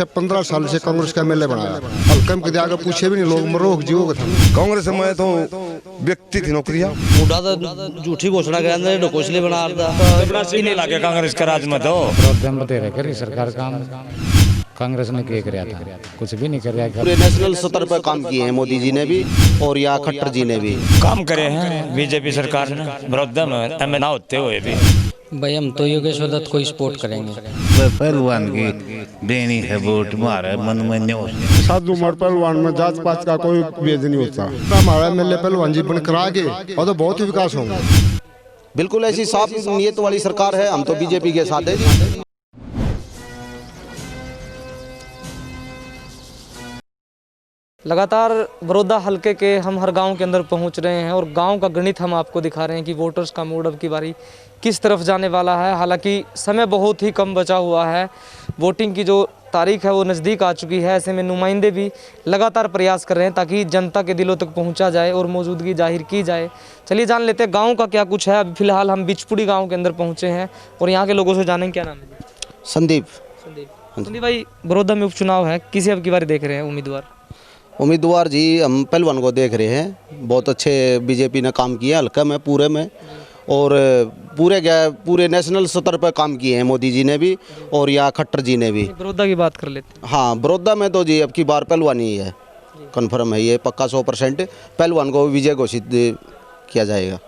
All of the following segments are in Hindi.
15 साल से कांग्रेस का एमएलए बनाया। हल्कम के आगे पूछे भी नहीं लोग मरोग जीवो का था। कांग्रेस में तो व्यक्ति थी नौकरियां मुंडा तो झूठी घोषणा कर अंदर ढोकोसले बना रहा नहीं लागे कांग्रेस के राज में तो करी सरकार काम कांग्रेस ने क्या कराया था, कुछ भी नहीं कर रहा है। पूरे नेशनल स्तर पर काम किए हैं मोदी जी ने भी और यहाँ खट्टर जी ने भी काम करे हैं बीजेपी सरकार ने विरोध में ना होते हुए भी। भाई हम तो योगेश्वर दत्त को सपोर्ट करेंगे। पहलवान की देनी है वोट हमारे मन में नहीं होता। साधु मर पहलवान में जात पात का कोई भेद नहीं होता। हमारा एमएलए पहलवान जी बन करा के और तो बहुत ही विकास होगा। बिल्कुल ऐसी साफ नीयत वाली सरकार है। हम तो बीजेपी के साथ है। लगातार बड़ौदा हलके के हम हर गांव के अंदर पहुंच रहे हैं और गांव का गणित हम आपको दिखा रहे हैं कि वोटर्स का मूड अब की बारी किस तरफ जाने वाला है। हालांकि समय बहुत ही कम बचा हुआ है, वोटिंग की जो तारीख है वो नज़दीक आ चुकी है। ऐसे में नुमाइंदे भी लगातार प्रयास कर रहे हैं ताकि जनता के दिलों तक पहुंचा जाए और मौजूदगी जाहिर की जाए। चलिए जान लेते हैं गाँव का क्या कुछ है। अभी फिलहाल हम बिचपुड़ी गाँव के अंदर पहुँचे हैं और यहाँ के लोगों से जानेंगे। क्या नाम है? संदीप भाई, बड़ौदा में उपचुनाव है, किसे अब की बारी देख रहे हैं उम्मीदवार जी? हम पहलवान को देख रहे हैं। बहुत अच्छे बीजेपी ने काम किया हल्का में पूरे में और पूरे नेशनल स्तर पर काम किए हैं मोदी जी ने भी और यहाँ खट्टर जी ने भी। बड़ौदा की बात कर लेते हैं। हाँ, बड़ौदा में तो जी अब की बार पहलवान ही है, कन्फर्म है ये पक्का 100% पहलवान को विजय घोषित किया जाएगा।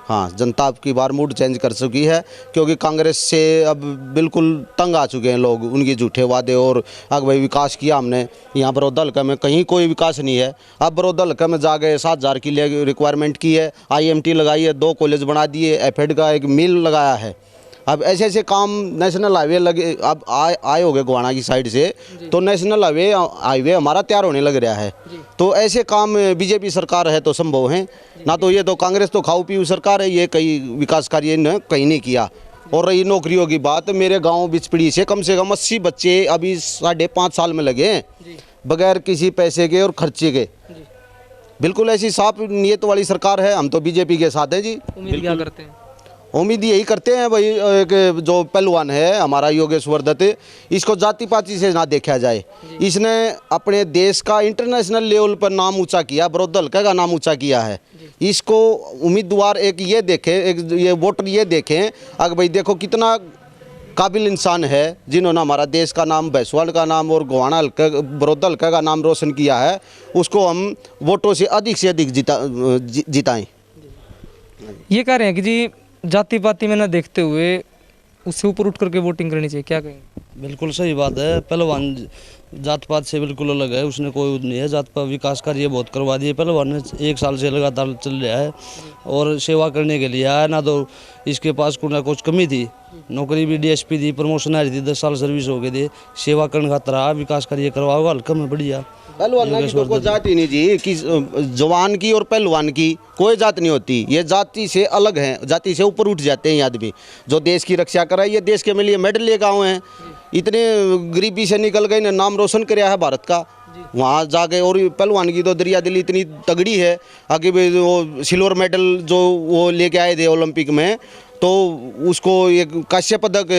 हाँ, जनता अब की बार मूड चेंज कर चुकी है क्योंकि कांग्रेस से अब बिल्कुल तंग आ चुके हैं लोग। उनके झूठे वादे और अग भाई विकास किया हमने यहाँ बड़ौदा हल्का में, कहीं कोई विकास नहीं है। अब बड़ौदा हल्का में जा गए 7,000 की रिक्वायरमेंट की है, IMT लगाई है, 2 कॉलेज बना दिए, एफेड का एक मिल लगाया है। अब ऐसे ऐसे काम नेशनल हाईवे लगे अब आए हो गए गोवाना की साइड से, तो नेशनल हाईवे हमारा तैयार होने लग रहा है। तो ऐसे काम बीजेपी सरकार है तो संभव है ना। तो ये तो कांग्रेस तो खाऊ पीऊ सरकार है, ये कई विकास कार्य ने कहीं नहीं किया। और रही नौकरियों की बात, मेरे गांव बिचपड़ी से कम 80 बच्चे अभी 5.5 साल में लगे हैं बगैर किसी पैसे के और खर्चे के। बिल्कुल ऐसी साफ नीयत वाली सरकार है। हम तो बीजेपी के साथ हैं जी। उम्मीद क्या करते हैं? उम्मीद यही करते हैं भाई, एक जो पहलवान है हमारा योगेश्वर दत्त, इसको जाति पाति से ना देखा जाए। इसने अपने देश का इंटरनेशनल लेवल पर नाम ऊंचा किया, बड़ौदा हल्का का नाम ऊंचा किया है। इसको उम्मीदवार एक ये देखें, एक ये वोटर ये देखें अगर भाई देखो कितना काबिल इंसान है जिन्होंने हमारा देश का नाम, भैंसवाल का नाम और गोवाना हल्का बड़ौदा हल्का का नाम रोशन किया है। उसको हम वोटों से अधिक जिताएं। ये कह रहे हैं कि जी जाति पाति में ना देखते हुए उससे ऊपर उठ करके वोटिंग करनी चाहिए, क्या कहेंगे? बिल्कुल सही बात है। पहलवान जात पात से बिल्कुल अलग है, उसने कोई नहीं है। जात पात विकास कार्य बहुत करवा दिए पहलवान ने, 1 साल से लगातार चल रहा है और सेवा करने के लिए आया ना। तो इसके पास कुछ कमी थी, नौकरी भी DSP दी, प्रमोशन आ रही थी, 10 साल सर्विस हो गई थी, सेवा करने खातर आ विकास कार्य करवाओ हल्का में बढ़िया। पहलवान की तो कोई जात ही नहीं जी, कि जवान की और पहलवान की कोई जात नहीं होती। ये जाति से अलग हैं, जाति से ऊपर उठ जाते हैं ये आदमी। जो देश की रक्षा कर रहा है, ये देश के लिए मेडल लेकर आए हैं। इतने गरीबी से निकल गए, ने नाम रोशन कराया है भारत का वहाँ जाके। और पहलवान की तो दरिया दिली इतनी तगड़ी है, आगे भी वो सिल्वर मेडल जो वो लेके आए थे ओलंपिक में, तो उसको एक कांस्य पदक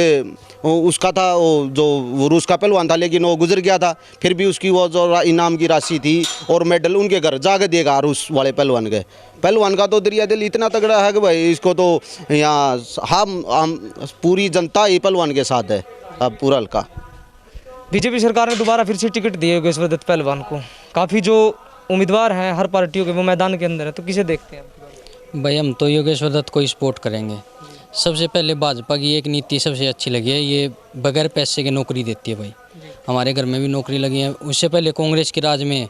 उसका था, वो जो रूस का पहलवान था लेकिन वो गुजर गया था। फिर भी उसकी वो जो इनाम की राशि थी और मेडल उनके घर जाके देगा रूस वाले पहलवान के। पहलवान का तो दरिया दिल इतना तगड़ा है कि भाई इसको तो यहाँ हम पूरी जनता ही पहलवान के साथ है। अब पूरा हल्का बीजेपी सरकार ने दोबारा फिर से टिकट दिए योगेश्वर दत्त पहलवान को। काफ़ी जो उम्मीदवार हैं हर पार्टियों के वो मैदान के अंदर है, तो किसे देखते हैं? भाई हम तो योगेश्वर दत्त को सपोर्ट करेंगे। सबसे पहले भाजपा की एक नीति सबसे अच्छी लगी है, ये बगैर पैसे के नौकरी देती है। भाई हमारे घर में भी नौकरी लगी है। उससे पहले कांग्रेस के राज में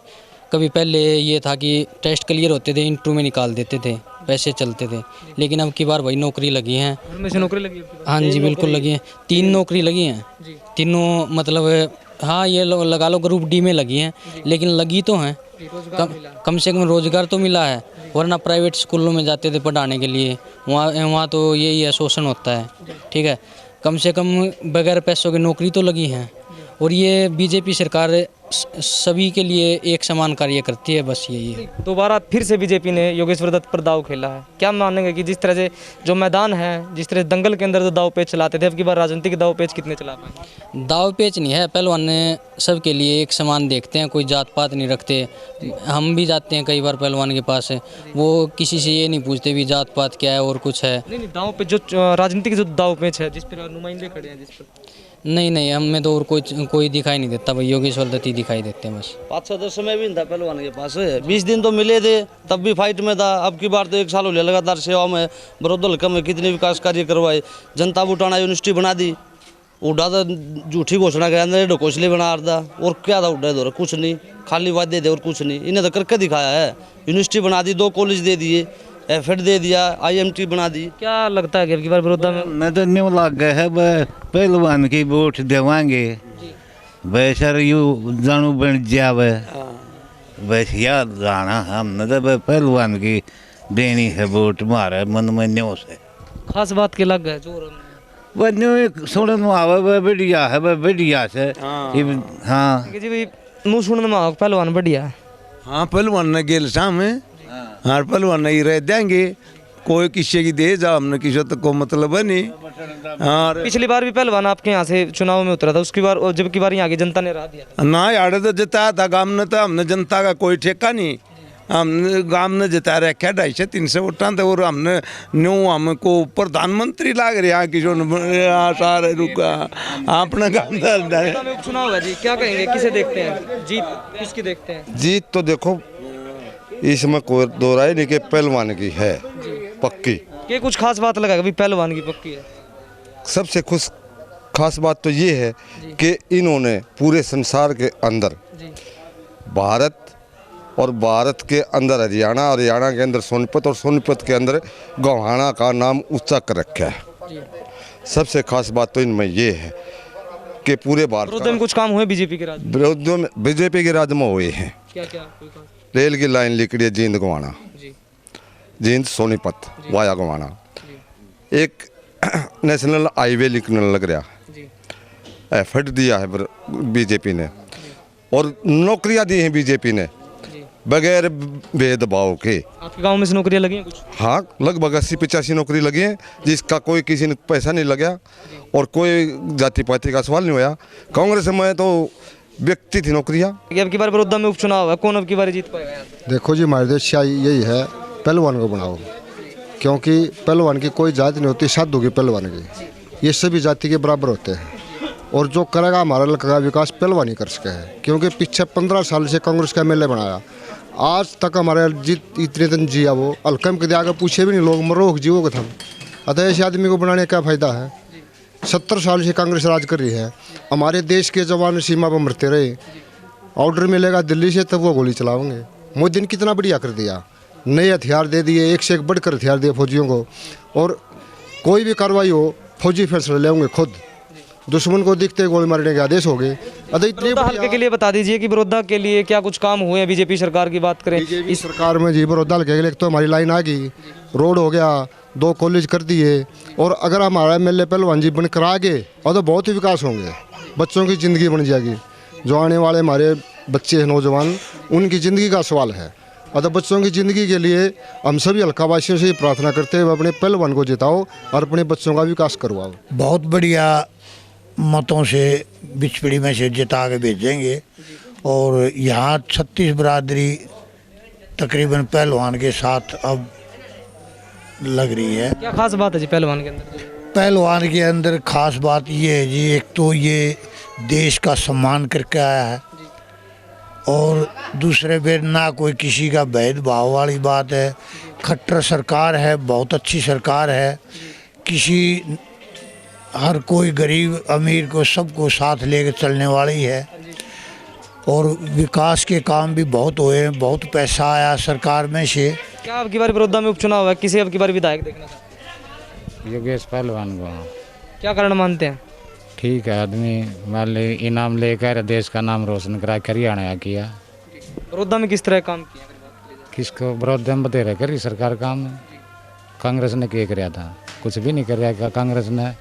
कभी पहले ये था कि टेस्ट क्लियर होते थे, इंटरव्यू में निकाल देते थे, पैसे चलते थे। लेकिन अब की बार भाई नौकरी लगी हैं। उनमें से नौकरी लगी? हाँ जी बिल्कुल लगी हैं, 3 नौकरी लगी हैं तीनों। मतलब हाँ ये लगा लो ग्रुप D में लगी हैं, लेकिन लगी तो हैं। कम से कम रोजगार तो मिला है, वरना प्राइवेट स्कूलों में जाते थे पढ़ाने के लिए, वहाँ तो यही है, शोषण होता है। ठीक है, कम से कम बगैर पैसों की नौकरी तो लगी हैं। और ये बीजेपी सरकार सभी के लिए एक समान कार्य करती है, बस यही है। दोबारा फिर से बीजेपी ने योगेश्वर दत्त पर दाव खेला है। क्या मानेंगे कि जिस तरह से जो मैदान है, जिस तरह दंगल के अंदर जो दाव पेच चलाते थे, अब की बार राजनीतिक दाव पेच कितने चला पाए? दाव पेच नहीं है, पहलवान ने सबके लिए एक समान देखते हैं, कोई जात पात नहीं रखते। हम भी जाते हैं कई बार पहलवान के पास, वो किसी से ये नहीं पूछते भी जात पात क्या है और कुछ है। नहीं दाव पेच जो राजनीतिक जो दाव पेच है, जिस पर नुमाइंदे खड़े हैं, जिस पर नहीं हमें तो और कोई दिखाई नहीं देता भाई, योगेश्वर दत्त ही दिखाई देते हैं बस। 5-6 समय भी नहीं था पहलवान के पास, 20 दिन तो मिले थे तब भी फाइट में था। अब की बार तो 1 साल हो गया लगातार सेवा में। बड़ौदा हल्का में कितने विकास कार्य करवाए, जनता बुटाना यूनिवर्सिटी बना दी, उड़ा तो झूठी घोषणा कर अंदर ढकोसले बना रहा और क्या था उड़ा दो कुछ नहीं, खाली वादे थे और कुछ नहीं। इन्हें तो करके दिखाया है, यूनिवर्सिटी बना दी, 2 कॉलेज दे दिए, एफएड दे दिया, IMT बना दी। क्या लगता है कि अब की बार बड़ौदा में मैं तो न्यू लग गए है पहलवान की वोट देवांगे वैसर यू जानू बन जावे वैस याद जाना हमने तो पहलवान की देनी है वोट मारे मन में न्यू से खास बात के लग गए जोर वह न्यू एक सुनन में आवे वह बढ़िया है वह बढ़िया से हाँ जी भाई मुँह सुनने में आओ पहलवान बढ़िया है। हाँ पहलवान ने गेल शाम है, हाँ पहलवान नहीं रह देंगे, कोई किसी की दे जा, हमने किसी तक को मतलब है नहीं। हाँ पिछली बार भी पहलवान आपके यहाँ से चुनाव में उतरा था, उसकी बार जब की बार यहाँ की जनता ने राह दिया था। ना यार तो जिताया था गांव ने, तो हमने जनता का कोई ठेका नहीं, हमने गांव ने जिता रखा 250-300 वोटा थे और हमने न्यू हमको प्रधानमंत्री लाग रहे यहाँ की जो सारे रुका अपने गांव चुनाव है जी, क्या कहेंगे, किसे देखते हैं, जीत किसकी देखते हैं? जीत तो देखो इसमें कोई दो राय नहीं कि पहलवान की है पक्की। ये कुछ खास बात लगा भी पहलवान की पक्की है? सबसे खास बात तो ये है कि इन्होंने पूरे संसार के अंदर भारत और भारत के अंदर हरियाणा और हरियाणा के अंदर सोनीपत और सोनीपत के अंदर गोहाना का नाम ऊंचा कर रखा है। सबसे खास बात तो इनमें ये है कि पूरे भारत में कुछ काम हुए बीजेपी के राज में, बीजेपी के राज में हुए हैं। क्या रेल की लाइन लिखड़ी है जींद गोहाना, जींद सोनीपत वाया गोहाना, एक नेशनल हाईवे लिखने लग रहा, एफर्ट दिया है बीजेपी ने और नौकरियां दी हैं बीजेपी ने बगैर भेदभाव के। आपके गांव में से नौकरियां लगी हैं कुछ? हाँ लगभग 80-85 नौकरी लगी हैं, जिसका कोई किसी ने पैसा नहीं लगा और कोई जाति पाति का सवाल नहीं हुआ। कांग्रेस में तो व्यक्ति थी नौकरियाँ। अब की बार बड़ौदा में उपचुनाव है, कौन अब की बार जीत पाएगा? देखो जी हमारे देश का यही है, पहलवान को बनाओ, क्योंकि पहलवान की कोई जाति नहीं होती, साधु की पहलवान की, ये सभी जाति के बराबर होते हैं और जो करेगा हमारा इलाका का विकास पहलवान ही कर सके है। क्योंकि पीछे 15 साल से कांग्रेस का MLA बनाया, आज तक हमारे जीत इतने दिन जिया, वो हल्कम के आगे पूछे भी नहीं लोग, मरो जीवो के थम, अतः ऐसे आदमी को बनाने का फायदा है। 70 साल से कांग्रेस राज कर रही है, हमारे देश के जवान सीमा पर मरते रहे, ऑर्डर मिलेगा दिल्ली से तब वो गोली चलाओगे। मोदी ने कितना बढ़िया कर दिया, नए हथियार दे दिए, एक से एक बढ़कर हथियार दिए फौजियों को, और कोई भी कार्रवाई हो फौजी फैसला लेंगे खुद, दुश्मन को दिखते गोली मारने के आदेश हो गए। बड़ौदा हल्के के लिए बता दीजिए कि बड़ौदा के लिए क्या कुछ काम हुए हैं बीजेपी सरकार की बात करें? इस सरकार में जी बड़ौदा हल्के के लिए तो हमारी लाइन आ गई, रोड हो गया, 2 कॉलेज कर दिए, और अगर हमारा MLA पहलवान जी बनकर आ गए और तो बहुत ही विकास होंगे, बच्चों की ज़िंदगी बन जाएगी। जो आने वाले हमारे बच्चे हैं नौजवान, उनकी ज़िंदगी का सवाल है, अतः बच्चों की ज़िंदगी के लिए हम सभी हल्कावासियों से प्रार्थना करते हैं अपने पहलवान को जिताओ और अपने बच्चों का विकास करवाओ। बहुत बढ़िया मतों से बिचपड़ी में से जिता के भेजेंगे और यहाँ 36 बरादरी तकरीबन पहलवान के साथ अब लग रही है। क्या खास बात है जी पहलवान के अंदर? पहलवान के अंदर खास बात ये है जी, एक तो ये देश का सम्मान करके आया है और दूसरे पे ना कोई किसी का भेदभाव वाली बात है। खट्टर सरकार है, बहुत अच्छी सरकार है, किसी हर कोई गरीब अमीर को सबको साथ लेकर चलने वाली है और विकास के काम भी बहुत हुए हैं, बहुत पैसा आया सरकार में से। क्या अब की बार बड़ौदा में उपचुनाव है, किसी अब की बार विधायक देखना चाहते हैं? योगेश पहलवान को। क्या कारण मानते हैं? ठीक है, आदमी मान ली इनाम लेकर देश का नाम रोशन करा, हरियाणा किया। बड़ौदा में किस तरह काम किया? किसको बड़ौदा में बतेरा करी सरकार काम? कांग्रेस ने क्या कराया था? कुछ भी नहीं कर रहा कांग्रेस ने।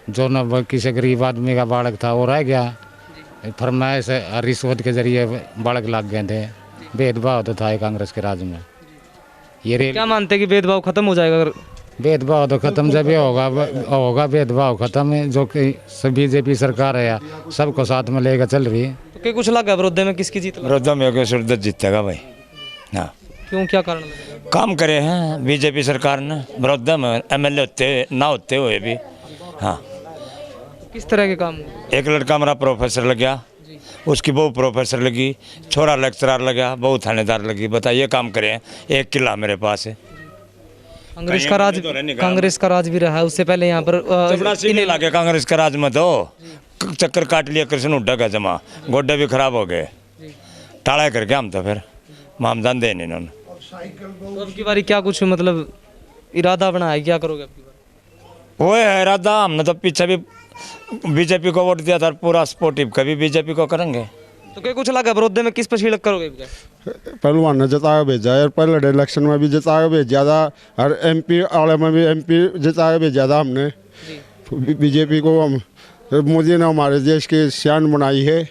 जो न किसी गरीब आदमी का बालक था वो रह गया, फरमाइश रिश्वत के जरिए बढ़ लग गए थे। भेदभाव तो था कांग्रेस के राज में। ये रेल क्या मानते हैं कि भेदभाव खत्म हो जाएगा अगर? भेदभाव तो खत्म जब ये होगा भेदभाव खत्म है। जो कि बीजेपी सरकार है या सबको साथ में लेकर चल रही है। तो क्या कुछ लगा बड़ौदा में किसकी जीत लगा? बड़ौदा में योगेश सूर्यदत्त जीतेगा भाई। हाँ, क्यों, क्या कारण लगा? काम करे हैं बीजेपी सरकार ने बड़ौदा में, एमएलए होते ना होते हुए भी। हाँ, किस तरह के काम हुए? एक लड़का हमारा प्रोफेसर लग गया, उसकी बहू प्रोफेसर लगी, छोरा लेक्चरर लगा, बहू थानेदार लगी। बताइए काम करे हैं। एक किला मेरे पास है। कांग्रेस का राज भी रहा है उससे पहले यहाँ पर चपड़ा सीने लागे कांग्रेस के राज में तो चक्कर काट लिया कृष्ण उड्डा का जमा, गोड्डे भी खराब हो गए, टाड़ा करके हम तो फिर मामदान दे नहीं इन्होंने। तो अब की बारी क्या कुछ मतलब इरादा बना है, क्या करोगे अब की बारी? वो है इरादा। हमने तो पीछे भी बीजेपी को वोट दिया था, पूरा सपोर्टिव कभी बीजेपी को करेंगे। तो क्या कुछ लगा बड़ौदा में किस पर छिड़क करोगे? पहलवान ने जिता के भेजा है, पहले इलेक्शन में भी जिता के भेजा था, और एमपी वाले में भी एमपी जिता के भेजा था हमने। बीजेपी को हम मोदी ने हमारे देश की शान बनाई है।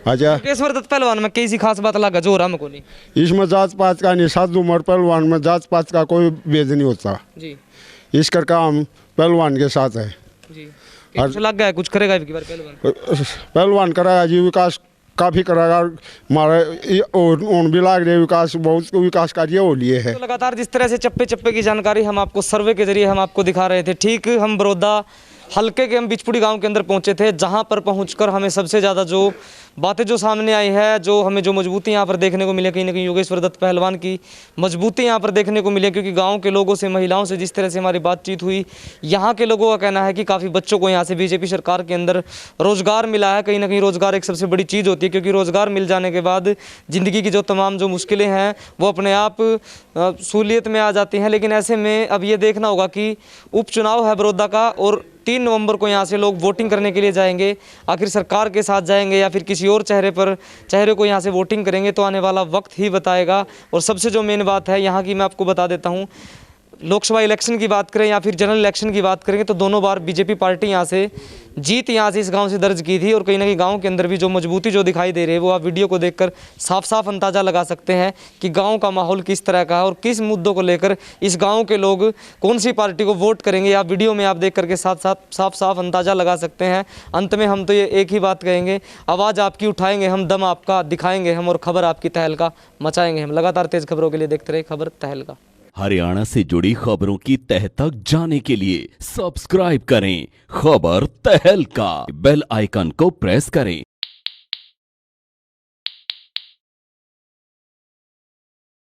अच्छा, योगेश्वर दत्त पहलवान में कैसी खास बात लगा जो राम को नहीं? इसमें जात पात का नहीं, साधु उम्र पहलवान में जात पात का कोई भेद नहीं होता जी। इस करके हम पहलवान के साथ है जी। कुछ लग गया, कुछ करेगा अब की बार पहलवान? पहलवान कराएगा जी, विकास काफ़ी कराएगा। हमारे उन भी लाग रहे विकास, बहुत विकास कार्य हो लिए है। तो लगातार जिस तरह से चप्पे चप्पे की जानकारी हम आपको सर्वे के जरिए हम आपको दिखा रहे थे, ठीक हम बड़ौदा हल्के के हम बिचपुड़ी गांव के अंदर पहुंचे थे, जहां पर पहुंचकर हमें सबसे ज़्यादा जो बातें जो सामने आई है, जो हमें जो मजबूती यहाँ पर देखने को मिले, कहीं ना कहीं योगेश्वर दत्त पहलवान की मजबूती यहाँ पर देखने को मिले। क्योंकि गांव के लोगों से, महिलाओं से जिस तरह से हमारी बातचीत हुई, यहाँ के लोगों का कहना है कि काफ़ी बच्चों को यहाँ से बीजेपी सरकार के अंदर रोज़गार मिला है। कहीं ना कहीं रोज़गार एक सबसे बड़ी चीज़ होती है, क्योंकि रोज़गार मिल जाने के बाद ज़िंदगी की जो तमाम जो मुश्किलें हैं वो अपने आप सहूलियत में आ जाती हैं। लेकिन ऐसे में अब ये देखना होगा कि उपचुनाव है बड़ौदा का, और 3 नवंबर को यहाँ से लोग वोटिंग करने के लिए जाएंगे। आखिर सरकार के साथ जाएंगे या फिर किसी और चेहरे को यहाँ से वोटिंग करेंगे, तो आने वाला वक्त ही बताएगा। और सबसे जो मेन बात है यहाँ की मैं आपको बता देता हूँ, लोकसभा इलेक्शन की बात करें या फिर जनरल इलेक्शन की बात करेंगे तो दोनों बार बीजेपी पार्टी यहाँ से जीत यहाँ से इस गांव से दर्ज की थी। और कहीं ना कहीं गांव के अंदर भी जो मजबूती जो दिखाई दे रही है वो आप वीडियो को देखकर साफ साफ अंदाज़ा लगा सकते हैं कि गांव का माहौल किस तरह का है और किस मुद्दों को लेकर इस गांव के लोग कौन सी पार्टी को वोट करेंगे। आप वीडियो में आप देख करके साफ साफ अंदाज़ा लगा सकते हैं। अंत में हम तो ये एक ही बात कहेंगे, आवाज़ आपकी उठाएंगे हम, दम आपका दिखाएंगे हम, और खबर आपकी तहलका मचाएंगे हम। लगातार तेज़ खबरों के लिए देखते रहे खबर तहलका। हरियाणा से जुड़ी खबरों की तह तक जाने के लिए सब्सक्राइब करें खबर तहलका, बेल आइकन को प्रेस करें।